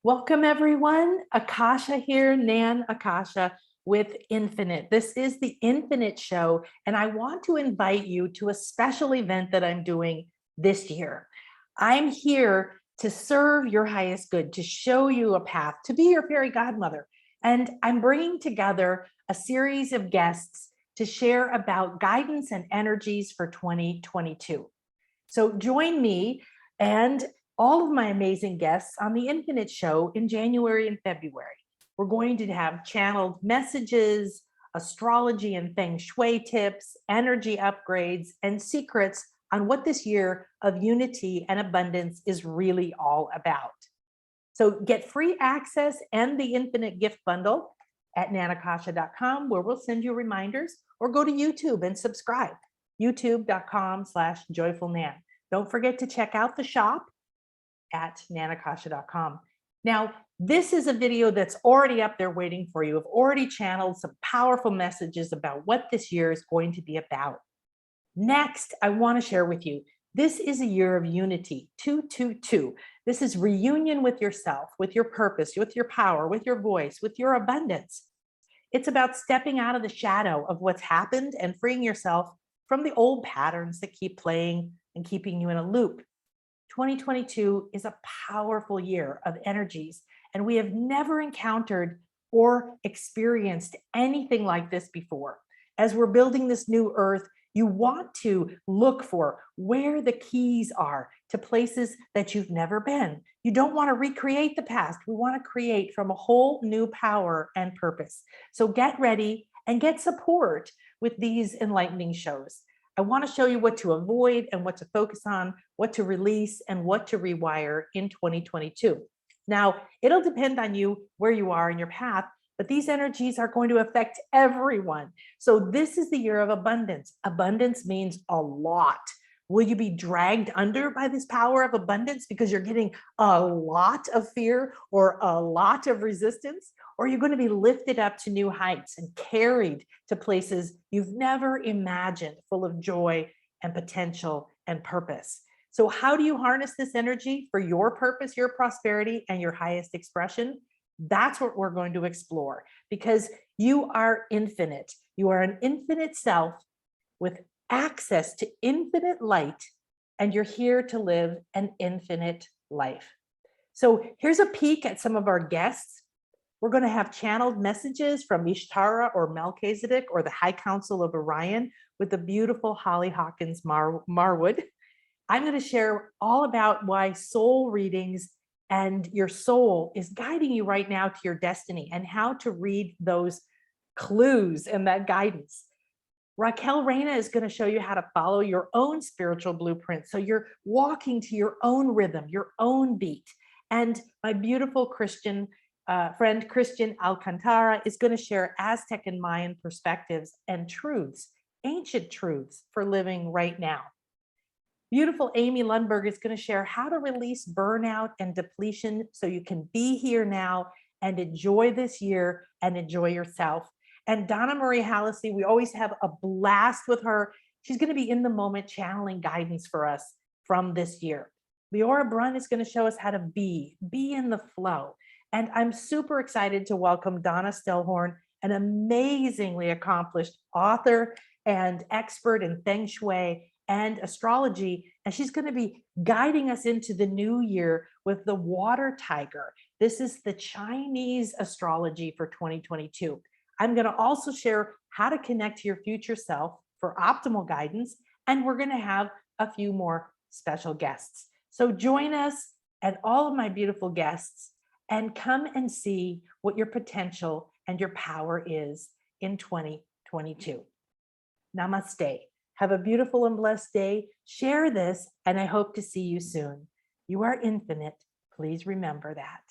Welcome everyone. Akasha here, Nan Akasha with Infinite. This is the Infinite Show, and I want to invite you to a special event that I'm doing this year. I'm here to serve your highest good, to show you a path, to be your fairy godmother. And I'm bringing together a series of guests to share about guidance and energies for 2022. So join me and all of my amazing guests on the Infinite Show in January and February. We're going to have channeled messages, astrology and feng shui tips, energy upgrades, and secrets on what this year of unity and abundance is really all about. So get free access and the Infinite Gift Bundle at nanakasha.com, where we'll send you reminders, or go to YouTube and subscribe, youtube.com/joyfulnan. Don't forget to check out the shop at nanakasha.com. Now, this is a video that's already up there waiting for you. I've already channeled some powerful messages about what this year is going to be about. Next, I want to share with you, this is a year of unity, 222. This is reunion with yourself, with your purpose, with your power, with your voice, with your abundance. It's about stepping out of the shadow of what's happened and freeing yourself from the old patterns that keep playing and keeping you in a loop. 2022 is a powerful year of energies, and we have never encountered or experienced anything like this before. As we're building this new earth, you want to look for where the keys are to places that you've never been. You don't want to recreate the past. We want to create from a whole new power and purpose. So get ready and get support with these enlightening shows. I want to show you what to avoid and what to focus on, what to release and what to rewire in 2022. Now, it'll depend on you where you are in your path, but these energies are going to affect everyone. So this is the year of abundance. Abundance means a lot. Will you be dragged under by this power of abundance because you're getting a lot of fear or a lot of resistance? Or are you going to be lifted up to new heights and carried to places you've never imagined, full of joy and potential and purpose? So how do you harness this energy for your purpose, your prosperity, and your highest expression? That's what we're going to explore, because you are infinite. You are an infinite self with access to infinite light, and you're here to live an infinite life. So here's a peek at some of our guests. We're going to have channeled messages from Ishtara or Melchizedek or the High Council of Orion with the beautiful Hawkins Marwood. I'm going to share all about why soul readings and your soul is guiding you right now to your destiny and how to read those clues and that guidance. Raquel Reyna is going to show you how to follow your own spiritual blueprint, so you're walking to your own rhythm, your own beat. And my beautiful Christian friend Cristian Alcantara is going to share Aztec and Mayan perspectives and truths, ancient truths for living right now. Beautiful Amy Lundberg is going to share how to release burnout and depletion so you can be here now and enjoy this year and enjoy yourself. And Donna Hallessey, we always have a blast with her. She's going to be in the moment channeling guidance for us from this year. Liora Brunn is going to show us how to be in the flow. And I'm super excited to welcome Donna Stellhorn, an amazingly accomplished author and expert in feng shui and astrology. And she's going to be guiding us into the new year with the water tiger. This is the Chinese astrology for 2022. I'm going to also share how to connect to your future self for optimal guidance. And we're going to have a few more special guests. So join us and all of my beautiful guests and come and see what your potential and your power is in 2022. Namaste. Have a beautiful and blessed day. Share this, and I hope to see you soon. You are infinite. Please remember that.